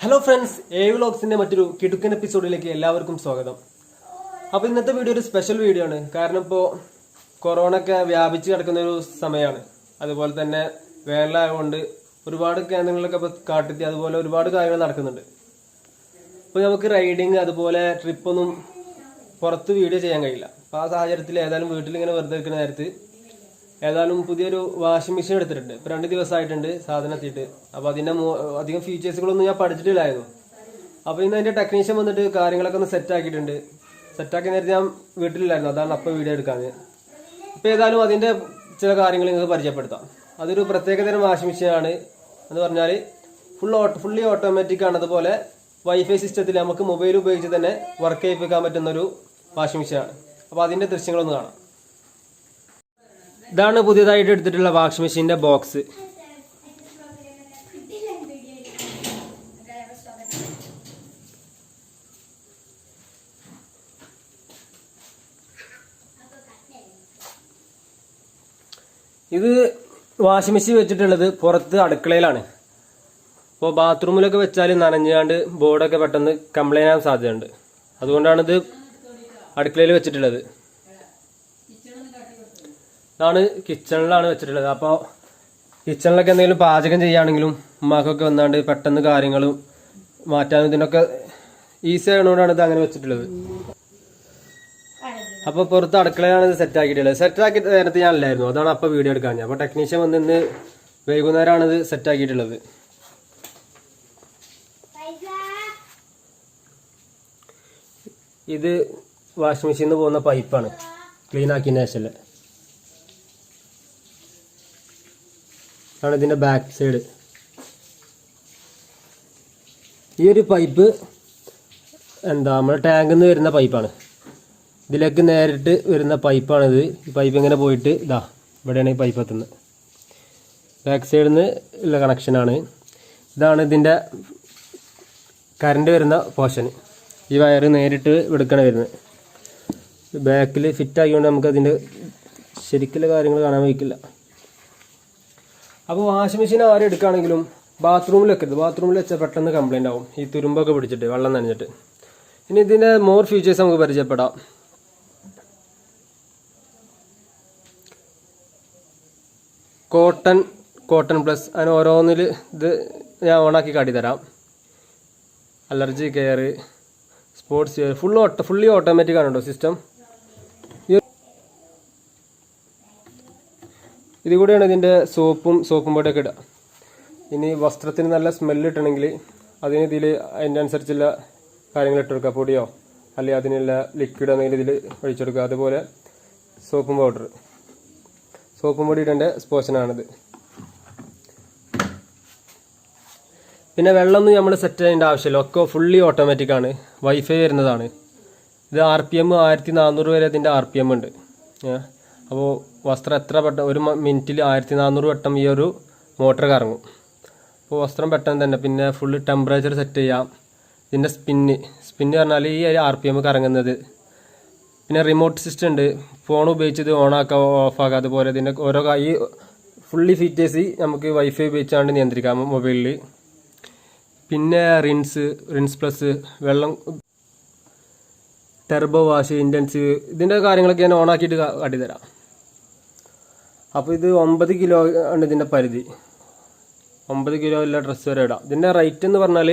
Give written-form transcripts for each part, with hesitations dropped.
Hello friends, വ്ലോഗ്സിന്റെ മറ്റൊരു കിടുക്കൻ എപ്പിസോഡിലേക്ക് എല്ലാവർക്കും സ്വാഗതം. അപ്പോൾ ഇന്നത്തെ വീഡിയോ ഒരു സ്പെഷ്യൽ വീഡിയോ ആണ്. കാരണം ഇപ്പോൾ കൊറോണ ഒക്കെ വ്യാപിച്ച് കിടക്കുന്ന ഒരു സമയമാണ്. അതുപോലെ തന്നെ വേനലായതുകൊണ്ട് ഒരുപാട് കേന്ദ്രങ്ങളിലൊക്കെ ഇപ്പോൾ കാട്ടെത്തി, അതുപോലെ ഒരുപാട് കാര്യങ്ങൾ നടക്കുന്നുണ്ട്. അപ്പോൾ നമുക്ക് റൈഡിങ് അതുപോലെ ട്രിപ്പൊന്നും പുറത്ത് വീഡിയോ ചെയ്യാൻ കഴിയില്ല. അപ്പോൾ ആ സാഹചര്യത്തിൽ ഏതായാലും വീട്ടിലിങ്ങനെ വെറുതെ ഇരിക്കുന്ന നേരത്ത് ഏതായാലും പുതിയൊരു വാഷിംഗ് മെഷീൻ എടുത്തിട്ടുണ്ട്. ഇപ്പോൾ 2 ദിവസമായിട്ടുണ്ട് സാധനം എത്തിയിട്ട്. അപ്പോൾ അതിൻ്റെ അധികം ഫീച്ചേഴ്സുകളൊന്നും ഞാൻ പഠിച്ചിട്ടില്ലായിരുന്നു. അപ്പോൾ ഇന്ന് അതിൻ്റെ ടെക്നീഷ്യൻ വന്നിട്ട് കാര്യങ്ങളൊക്കെ ഒന്ന് സെറ്റാക്കിയിട്ടുണ്ട്. സെറ്റാക്കിയ നേരത്തെ ഞാൻ വീട്ടിലില്ലായിരുന്നു, അതാണ് അപ്പോൾ വീഡിയോ എടുക്കാൻ. ഇപ്പോൾ ഏതായാലും അതിൻ്റെ ചില കാര്യങ്ങൾ നിങ്ങൾക്ക് പരിചയപ്പെടുത്താം. അതൊരു പ്രത്യേകതരം വാഷിംഗ് മെഷീനാണ് എന്ന് പറഞ്ഞാൽ ഫുള്ളി ഓട്ടോമാറ്റിക് ആണ്. അതുപോലെ വൈഫൈ സിസ്റ്റത്തിൽ നമുക്ക് മൊബൈൽ ഉപയോഗിച്ച് തന്നെ വർക്ക് ചെയ്യിപ്പിക്കാൻ പറ്റുന്നൊരു വാഷിംഗ് മെഷീനാണ്. അപ്പോൾ അതിൻ്റെ ദൃശ്യങ്ങളൊന്ന് കാണാം. ഇതാണ് പുതിയതായിട്ട് എടുത്തിട്ടുള്ള വാഷിംഗ് മെഷീൻ്റെ ബോക്സ്. ഇത് വാഷിംഗ് മെഷീൻ വെച്ചിട്ടുള്ളത് പുറത്ത് അടുക്കളയിലാണ്. അപ്പോൾ ബാത്റൂമിലൊക്കെ വെച്ചാൽ നനഞ്ഞാണ്ട് ബോർഡൊക്കെ പെട്ടെന്ന് കംപ്ലൈൻ്റ് ആകാൻ സാധ്യതയുണ്ട്. അതുകൊണ്ടാണ് ഇത് അടുക്കളയിൽ വെച്ചിട്ടുള്ളത്. ഇതാണ് കിച്ചണിലാണ് വെച്ചിട്ടുള്ളത്. അപ്പോൾ കിച്ചണിലൊക്കെ എന്തെങ്കിലും പാചകം ചെയ്യുകയാണെങ്കിലും ഉമ്മാക്കൊക്കെ വന്നാണ്ട് പെട്ടെന്ന് കാര്യങ്ങളും മാറ്റാനും ഇതിനൊക്കെ ഈസി ആയതുകൊണ്ടാണ് ഇത് അങ്ങനെ വെച്ചിട്ടുള്ളത്. അപ്പോൾ പുറത്ത് അടുക്കളയാണ് ഇത് സെറ്റാക്കിയിട്ടുള്ളത്. സെറ്റാക്കി നേരത്തെ ഞാനില്ലായിരുന്നു, അതാണ് അപ്പോൾ വീഡിയോ എടുക്കാൻ. അപ്പോൾ ടെക്നീഷ്യൻ വന്ന് ഇന്ന് വൈകുന്നേരമാണ് ഇത് സെറ്റാക്കിയിട്ടുള്ളത്. ഇത് വാഷിംഗ് മെഷീനിൽ നിന്ന് പോകുന്ന പൈപ്പാണ്, ക്ലീൻ ആക്കിയതിന് ശേഷം ആണ് ഇതിൻ്റെ ബാക്ക് സൈഡ്. ഈ ഒരു പൈപ്പ് നമ്മുടെ ടാങ്കിൽ നിന്ന് വരുന്ന പൈപ്പാണ്. ഇതിലേക്ക് നേരിട്ട് വരുന്ന പൈപ്പാണിത്. ഈ പൈപ്പ് ഇങ്ങനെ പോയിട്ട് ഇവിടെയാണ് ഈ പൈപ്പ് എത്തുന്നത്. ബാക്ക് സൈഡിൽ നിന്ന് ഉള്ള കണക്ഷനാണ്. ഇതാണ് ഇതിൻ്റെ കറണ്ട് വരുന്ന പോർഷൻ. ഈ വയറ് നേരിട്ട് എടുക്കണ വരുന്നത്. ബാക്കിൽ ഫിറ്റ് ആക്കിക്കൊണ്ട് നമുക്ക് അതിൻ്റെ ശരിക്കുള്ള കാര്യങ്ങൾ കാണാൻ വയ്ക്കില്ല. അപ്പോൾ വാഷിംഗ് മെഷീൻ ആരും എടുക്കുകയാണെങ്കിലും ബാത്റൂമിൽ വെക്കരുത്. ബാത്റൂമിൽ വെച്ചാൽ പെട്ടെന്ന് കംപ്ലൈൻ്റ് ആവും, ഈ തുരുമ്പൊക്കെ പിടിച്ചിട്ട് വെള്ളം നനഞ്ഞിട്ട്. ഇനി ഇതിൻ്റെ മോർ ഫീച്ചേഴ്സ് നമുക്ക് പരിചയപ്പെടാം. കോട്ടൺ പ്ലസ് അതിന് ഓരോന്നിൽ ഇത് ഞാൻ ഓണാക്കി കാട്ടിത്തരാം. Allergy care, sports care, fully automatic ആണ് കേട്ടോ സിസ്റ്റം. ഇതിൽ കൂടെയാണ് ഇതിൻ്റെ സോപ്പും പൊടിയൊക്കെ ഇടുക. ഇനി വസ്ത്രത്തിന് നല്ല സ്മെല്ല് കിട്ടണമെങ്കിൽ അതിന് അതിൻ്റെ അനുസരിച്ചുള്ള കാര്യങ്ങൾ ഇട്ടെടുക്കുക. പൊടിയോ അല്ലെങ്കിൽ അതിനുള്ള ലിക്വിഡ് എന്തെങ്കിലും ഇതിൽ ഒഴിച്ചെടുക്കുക. അതുപോലെ സോപ്പും പൊടി ഇടേണ്ട പോർഷനാണിത്. പിന്നെ വെള്ളമൊന്നും നമ്മൾ സെറ്റ് ചെയ്യേണ്ട ആവശ്യമില്ല, ഒക്കെ ഫുള്ളി ഓട്ടോമാറ്റിക് ആണ്. വൈഫൈ വരുന്നതാണ്. ഇത് RPM 1400 വരെ ഇതിൻ്റെ RPM ഉണ്ട്. അപ്പോൾ വസ്ത്രം എത്ര പെട്ടെന്ന് 1 മിനിറ്റിൽ 1400 വട്ടം ഈ ഒരു മോട്ടർ കറങ്ങും. അപ്പോൾ വസ്ത്രം പെട്ടെന്ന് തന്നെ. പിന്നെ ഫുള്ള് ടെമ്പറേച്ചർ സെറ്റ് ചെയ്യാം. ഇതിൻ്റെ സ്പിന്ന് പറഞ്ഞാൽ ഈ RPM കറങ്ങുന്നത്. പിന്നെ റിമോട്ട് സിസ്റ്റം ഉണ്ട്, ഫോൺ ഉപയോഗിച്ച് ഇത് ഓണാക്കുക ഓഫാക്കുക. അതുപോലെ ഇതിൻ്റെ ഓരോ ഈ ഫുള്ളി ഫീച്ചേഴ്സ് നമുക്ക് വൈഫൈ ഉപയോഗിച്ചാണ്ട് നിയന്ത്രിക്കാം മൊബൈലിൽ. പിന്നെ റിൻസ് പ്ലസ്, വെള്ളം, ടെർബോ വാഷ്, ഇൻറ്റൻസീവ്, ഇതിൻ്റെ കാര്യങ്ങളൊക്കെ ഞാൻ ഓണാക്കിയിട്ട് കാട്ടിത്തരാം. അപ്പോൾ ഇത് 9 കിലോ ആണ് ഇതിൻ്റെ പരിധി. 9 കിലോ ഉള്ള ഡ്രസ്സ് വരെ ഇടാം. ഇതിൻ്റെ റേറ്റ് എന്ന് പറഞ്ഞാൽ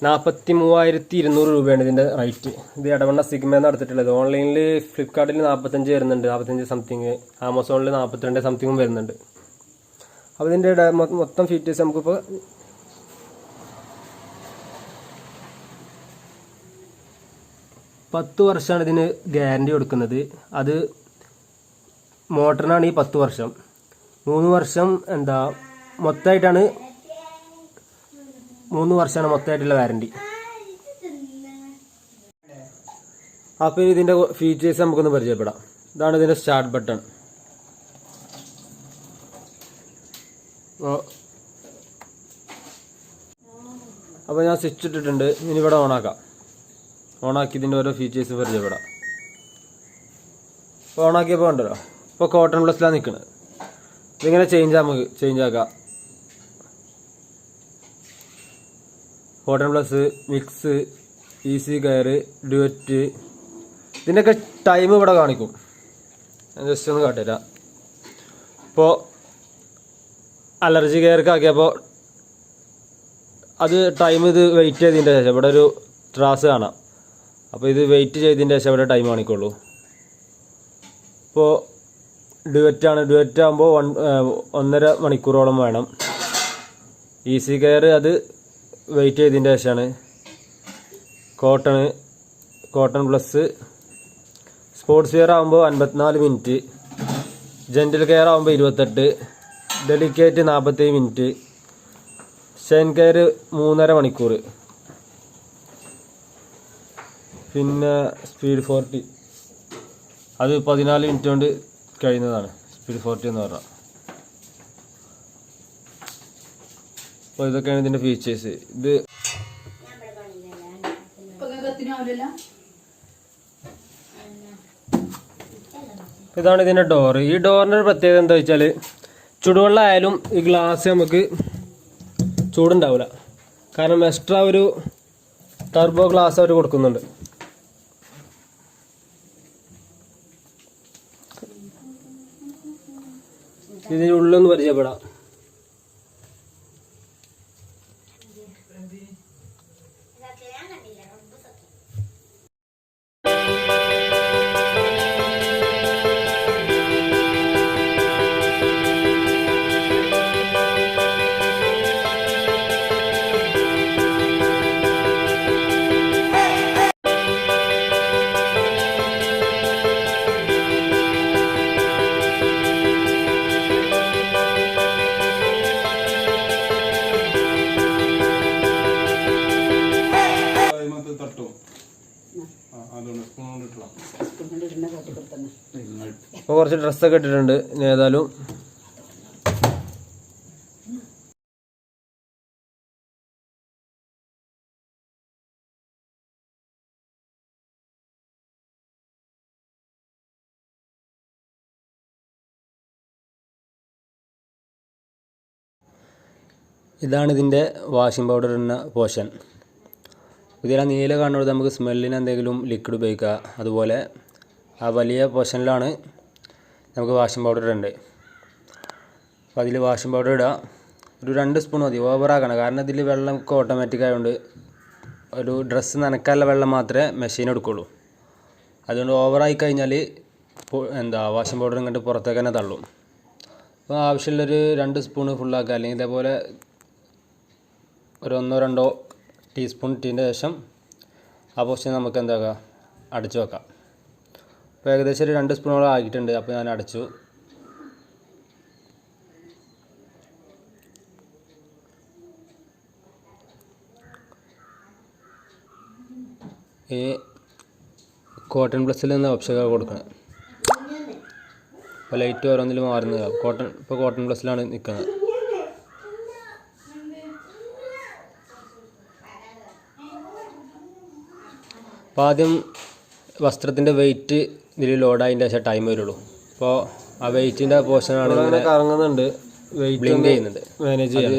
43,200 രൂപയാണ് ഇതിൻ്റെ റേറ്റ്. ഇത് ഇടവണ്ണ സിഗ്മയെന്ന് എടുത്തിട്ടുള്ളത്. ഓൺലൈനിൽ ഫ്ലിപ്കാർട്ടിൽ 45 വരുന്നുണ്ട്, 45 സംതിങ്. ആമസോണിൽ 42 സംതിങ്ങും വരുന്നുണ്ട്. അപ്പോൾ ഇതിൻ്റെ മൊത്തം ഫീച്ചേഴ്സ് നമുക്കിപ്പോൾ പത്ത് വർഷമാണ് ഇതിന് ഗ്യാരണ്ടി കൊടുക്കുന്നത്. അത് മോട്ടറിനാണ് ഈ 10 വർഷം. 3 വർഷം മൊത്തമായിട്ടാണ് 3 വർഷമാണ് മൊത്തമായിട്ടുള്ള വാറണ്ടി. അപ്പോൾ ഇതിൻ്റെ ഫീച്ചേഴ്സ് നമുക്കൊന്ന് പരിചയപ്പെടാം. ഇതാണ് ഇതിൻ്റെ സ്റ്റാർട്ട് ബട്ടൺ. അപ്പോൾ ഞാൻ സ്വിച്ച് ഇട്ടിട്ടുണ്ട്. ഇനി ഇവിടെ ഓണാക്കി ഇതിൻ്റെ ഓരോ ഫീച്ചേഴ്സ് പരിചയപ്പെടാം. അപ്പോൾ ഓണാക്കിയപ്പോൾ ഉണ്ടല്ലോ, ഇപ്പോൾ കോട്ടൺ പ്ലസിലാണ് നിൽക്കുന്നത്. ഇതിങ്ങനെ ചേഞ്ച് ആക്കാം. Cotton plus, mix, easy care, duet, ഇതിൻ്റെയൊക്കെ ടൈം ഇവിടെ കാണിക്കും. ഞാൻ ജസ്റ്റ് ഒന്ന് കാട്ടിത്തരാം. ഇപ്പോൾ അലർജി കെയർക്ക് ആക്കിയപ്പോൾ അത് ടൈം ഇത് വെയിറ്റ് ചെയ്തതിൻ്റെ ശേഷം ഇവിടെ ഒരു ത്രാസ് കാണാം. അപ്പോൾ ഇത് വെയിറ്റ് ചെയ്തതിൻ്റെ ശേഷം ഇവിടെ ടൈം കാണിക്കുള്ളൂ. ഇപ്പോൾ ഡ്യുവറ്റ് ആകുമ്പോൾ 1.5 മണിക്കൂറോളം വേണം. ഈസി കെയർ അത് വെയിറ്റ് ചെയ്തതിൻ്റെ ശേഷമാണ്. കോട്ടൺ പ്ലസ്, സ്പോർട്സ് വെയർ ആകുമ്പോൾ 54 മിനിറ്റ്, ജെൻറ്റൽ കെയർ ആകുമ്പോൾ 28, ഡെലിക്കേറ്റ് 47 മിനിറ്റ്, ഷൈൻ കെയർ 3.5 മണിക്കൂർ, പിന്നെ സ്പീഡ് 40 അത് 14 മിനിറ്റ് കൊണ്ട് കഴിയുന്നതാണ്. സ്പീഡ് 40 എന്ന് പറഞ്ഞാൽ. അപ്പോൾ ഇതൊക്കെയാണ് ഇതിൻ്റെ ഫീച്ചേഴ്സ്. ഇതാണ് ഇതിൻ്റെ ഡോറ്. ഈ ഡോറിൻ്റെ ഒരു പ്രത്യേകത എന്താ വെച്ചാൽ ചുടുവെള്ളം ആയാലും ഈ ഗ്ലാസ് നമുക്ക് ചൂടുണ്ടാവില്ല. കാരണം എക്സ്ട്രാ ഒരു ടർബോ ഗ്ലാസ് അവർ കൊടുക്കുന്നുണ്ട്. ഇതിൻ്റെ ഉള്ളൊന്ന് പരിചയപ്പെടാം. അപ്പോൾ കുറച്ച് ഡ്രസ്സൊക്കെ ഇട്ടിട്ടുണ്ട്. ഇനി ഏതായാലും ഇതാണ് ഇതിൻ്റെ വാഷിംഗ് പൗഡർ ഇടുന്ന പോർഷൻ. ഇതിലെ നീല കാണുന്നത് നമുക്ക് സ്മെല്ലിന് എന്തെങ്കിലും ലിക്വിഡ് ഉപയോഗിക്കുക. അതുപോലെ ആ വലിയ പോർഷനിലാണ് നമുക്ക് വാഷിംഗ് പൗഡർ ഇടേണ്ടത്. അപ്പോൾ അതിൽ വാഷിംഗ് പൗഡർ ഇടുക. ഒരു 2 സ്പൂൺ മതി, ഓവറാക്കണം. കാരണം ഇതിൽ വെള്ളം ഓട്ടോമാറ്റിക് ആയതുകൊണ്ട് ഒരു ഡ്രസ്സ് നനക്കാനുള്ള വെള്ളം മാത്രമേ മെഷീൻ എടുക്കുള്ളൂ. അതുകൊണ്ട് ഓവറായി കഴിഞ്ഞാൽ വാഷിംഗ് പൗഡർ ഇങ്ങോട്ട് പുറത്തേക്ക് തന്നെ തള്ളും. അപ്പോൾ ആവശ്യമുള്ളൊരു 2 സ്പൂണ് ഫുള്ളാക്കുക. അല്ലെങ്കിൽ ഇതേപോലെ ഒരു 1-2 ടീസ്പൂൺ ഇട്ടതിൻ്റെ ശേഷം ആ പോർഷൻ നമുക്ക് എന്താക്കാം, അടച്ചു വെക്കാം. അപ്പോൾ ഏകദേശം ഒരു 2 സ്പൂണോളം ആക്കിയിട്ടുണ്ട്. അപ്പോൾ ഞാൻ അടച്ചു. ഈ കോട്ടൺ പ്ലസ്സിൽ നിന്ന് ഓപ്ഷനൊക്കെ കൊടുക്കണം. അപ്പോൾ ലൈറ്റ് ഓരോന്നിൽ മാറുന്നത്. ഇപ്പോൾ കോട്ടൺ പ്ലസ്സിലാണ് നിൽക്കുന്നത്. അപ്പോൾ ആദ്യം വസ്ത്രത്തിൻ്റെ വെയിറ്റ് ഇതിൽ ലോഡായതിൻ്റെ ശേഷം ടൈം വരുള്ളൂ. അപ്പോൾ ആ വെയിറ്റിൻ്റെ പോർഷനാണ് ഇങ്ങനെ കറങ്ങുന്നുണ്ട്, ബ്ലിങ്ക് ചെയ്യുന്നുണ്ട്. മാനേജ് ചെയ്യാൻ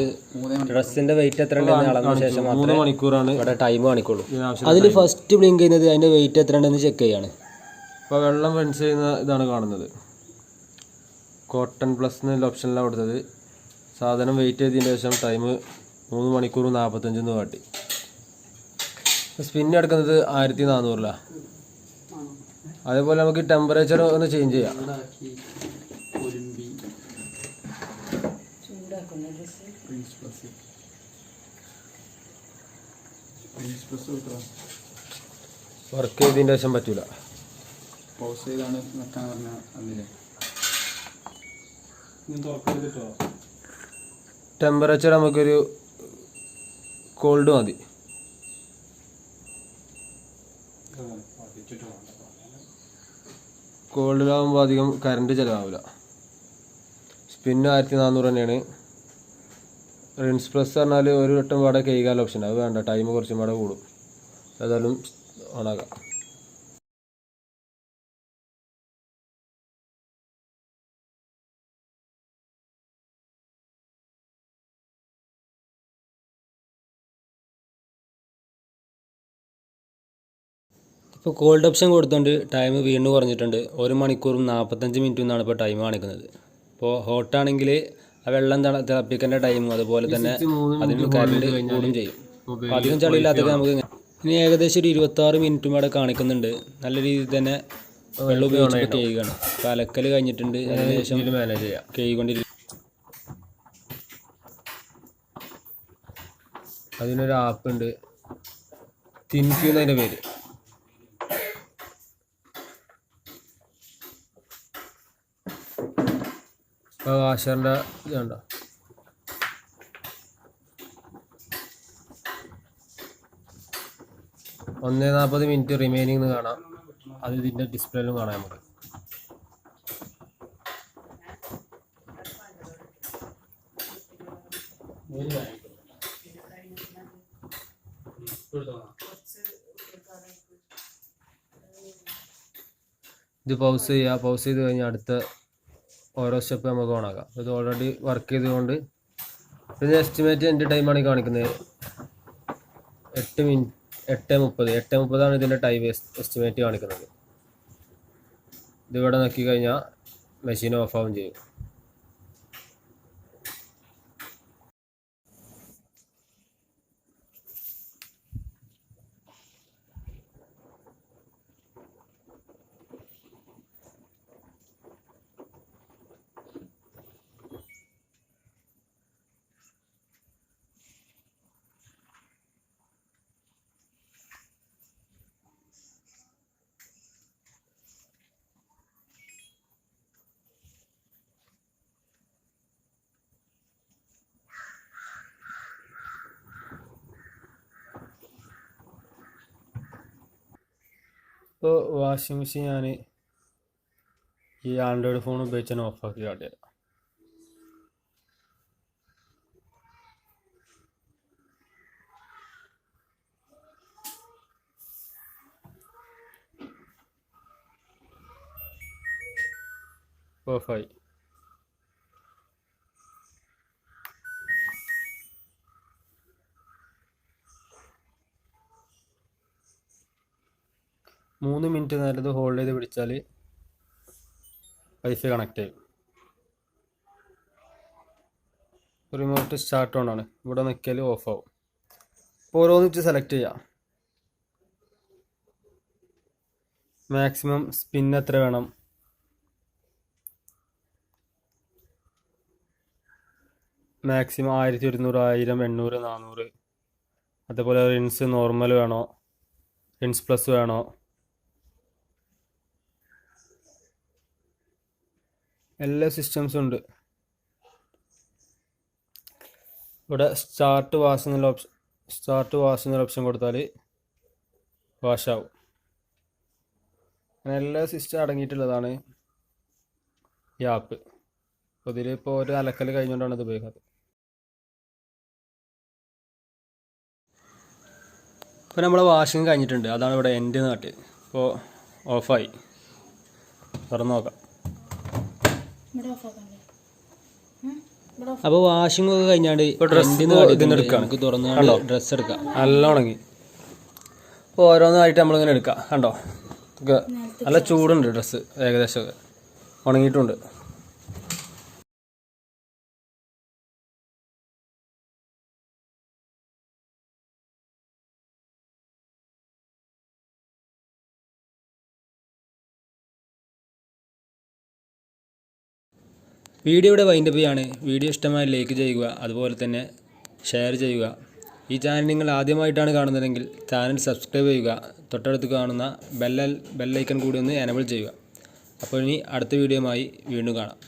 ഡ്രസ്സിൻ്റെ വെയിറ്റ് എത്ര ഉണ്ടെന്ന് അളന്ന ശേഷം മാത്രമേ മണിക്കൂറാണ് ഇവിടെ ടൈം കാണിക്കുള്ളൂ. അതിൽ ഫസ്റ്റ് ബ്ലിങ്ക് ചെയ്യുന്നത് അതിൻ്റെ വെയിറ്റ് എത്ര ഉണ്ടെന്ന് ചെക്ക് ചെയ്യാണ്. അപ്പോൾ വെള്ളം വെൻസ് ചെയ്യുന്ന ഇതാണ് കാണുന്നത്. കോട്ടൺ പ്ലസ് എന്നുള്ള ഓപ്ഷനിലാണ് കൊടുത്തത്. സാധനം വെയിറ്റ് ചെയ്തതിൻ്റെ ശേഷം ടൈം 3 മണിക്കൂർ 45 എന്ന് കാട്ടി. സ്പിൻ എടുക്കുന്നത് 1400. അതേപോലെ നമുക്ക് ടെമ്പറേച്ചർ ഒന്ന് ചേഞ്ച് ചെയ്യാം. വർക്ക് ചെയ്തതിൻ്റെ ശേഷം പറ്റൂല. ടെമ്പറേച്ചർ നമുക്കൊരു കോൾഡ് മതി. കോൾഡിലാകുമ്പോൾ അധികം കറണ്ട് ചിലവാവില്ല. സ്പിന്ന് 1400 തന്നെയാണ്. റിൻസ് പ്ലസ് പറഞ്ഞാൽ ഒരു വട്ടം പാടെ കൈകാല ഓപ്ഷൻ, അത് വേണ്ട, ടൈം കുറച്ചും പാടെ കൂടും. ഏതായാലും ഓണാക്കാം. ഇപ്പോൾ കോൾഡ് ഓപ്ഷൻ കൊടുത്തുകൊണ്ട് ടൈം വീണ്ടും കുറഞ്ഞിട്ടുണ്ട്. 1 മണിക്കൂറും 45 മിനിറ്റും എന്നാണ് ഇപ്പോൾ ടൈം കാണിക്കുന്നത്. ഇപ്പോൾ ഹോട്ടാണെങ്കിൽ ആ വെള്ളം തിളപ്പിക്കേണ്ട ടൈമും അതുപോലെ തന്നെ അതിന് കറണ്ട് കൂടും ചെയ്യും. അപ്പോൾ അധികം ചളിയില്ലാത്തൊക്കെ നമുക്ക് ഇനി ഏകദേശം ഒരു 26 മിനിറ്റും അവിടെ കാണിക്കുന്നുണ്ട്. നല്ല രീതിയിൽ തന്നെ വെള്ളം ഉപയോഗിച്ചിട്ട് കേൾക്കുകയാണ്. അപ്പോൾ അലക്കൽ കഴിഞ്ഞിട്ടുണ്ട്. ഏകദേശം കേൾക്കൊണ്ടിരിക്കും. അതിനൊരു ആപ്പ് ഉണ്ട്, തിൻക്യൂ എന്നതിൻ്റെ പേര്. ഇപ്പോൾ വാഷറിൻ്റെ ഇതുണ്ടോ, ഒന്നേ 40 മിനിറ്റ് റിമൈനിങ് കാണാം. അത് ഇതിൻ്റെ ഡിസ്പ്ലേയിലും കാണാം നമുക്ക്. ഇത് പൗസ് ചെയ്യുക. പൗസ് ചെയ്ത് കഴിഞ്ഞാൽ അടുത്ത ഓരോ സ്റ്റെപ്പ് നമുക്ക് ഓണാക്കാം. ഇത് ഓൾറെഡി വർക്ക് ചെയ്തുകൊണ്ട് ഇതിന് എസ്റ്റിമേറ്റ് എൻ്റെ ടൈമാണ് കാണിക്കുന്നത്. 8:30 ഇതിൻ്റെ ടൈം എസ്റ്റിമേറ്റ് കാണിക്കുന്നത്. ഇതിവിടെ നോക്കി കഴിഞ്ഞാൽ മെഷീൻ ഓഫ് ആവും ചെയ്യും. ഇപ്പോൾ വാഷിംഗ് മെഷീൻ ഞാൻ ഈ ആൻഡ്രോയിഡ് ഫോൺ ഉപയോഗിച്ചാണ് ഓഫാക്കി കാട്ടിയത്. ഓഫായി. മൂന്ന് മിനിറ്റ് നേരം ഇത് ഹോൾഡ് ചെയ്ത് പിടിച്ചാൽ വൈഫൈ കണക്ട് ചെയ്യും. റിമോട്ട് സ്റ്റാർട്ട് ഓൺ ആണ്. ഇവിടെ നിൽക്കിയാൽ ഓഫ് ആവും. അപ്പോൾ ഓരോന്നിച്ച് സെലക്ട് ചെയ്യാം. മാക്സിമം സ്പിൻ എത്ര വേണം, മാക്സിമം 1200, 1000, 800, 400. അതേപോലെ റിൻസ് നോർമൽ വേണോ, റിൻസ് പ്ലസ് വേണോ, എല്ലാ സിസ്റ്റംസും ഉണ്ട്. ഇവിടെ സ്റ്റാർട്ട് വാഷ് എന്നുള്ള ഓപ്ഷൻ കൊടുത്താൽ വാഷാവും. അങ്ങനെ എല്ലാ സിസ്റ്റം അടങ്ങിയിട്ടുള്ളതാണ് ഈ ആപ്പ്. അപ്പോൾ ഇതിലിപ്പോൾ ഒരു അലക്കൽ കഴിഞ്ഞുകൊണ്ടാണ് ഇത് ഉപയോഗിക്കുന്നത്. ഇപ്പോൾ നമ്മളെ വാഷിങ് കഴിഞ്ഞിട്ടുണ്ട്. അതാണ് ഇവിടെ എൻ്റെ നാട്ടിൽ. ഇപ്പോൾ ഓഫായി. തുറന്ന് നോക്കാം. അപ്പോൾ വാഷിംഗ് ഒക്കെ കഴിഞ്ഞാണ്ട് നമുക്ക് തുറന്നു ഡ്രസ്സ് എടുക്കാം. നല്ല ഉണങ്ങി. അപ്പോൾ ഓരോന്നായിട്ട് നമ്മളിങ്ങനെ എടുക്കാം. കണ്ടോ, നല്ല ചൂടുണ്ട്. ഡ്രസ്സ് ഏകദേശമൊക്കെ ഉണങ്ങിയിട്ടുണ്ട്. വീഡിയോ ഇവിടെ വൈൻഡപ്പ് ചെയ്യാണ്. വീഡിയോ ഇഷ്ടമായി ലൈക്ക് ചെയ്യുക, അതുപോലെ തന്നെ ഷെയർ ചെയ്യുക. ഈ ചാനൽ നിങ്ങൾ ആദ്യമായിട്ടാണ് കാണുന്നതെങ്കിൽ ചാനൽ സബ്സ്ക്രൈബ് ചെയ്യുക. തൊട്ടടുത്ത് കാണുന്ന ബെല്ലൈക്കൺ കൂടി ഒന്ന് എനേബിൾ ചെയ്യുക. അപ്പോൾ ഇനി അടുത്ത വീഡിയോയുമായി വീണ്ടും കാണാം.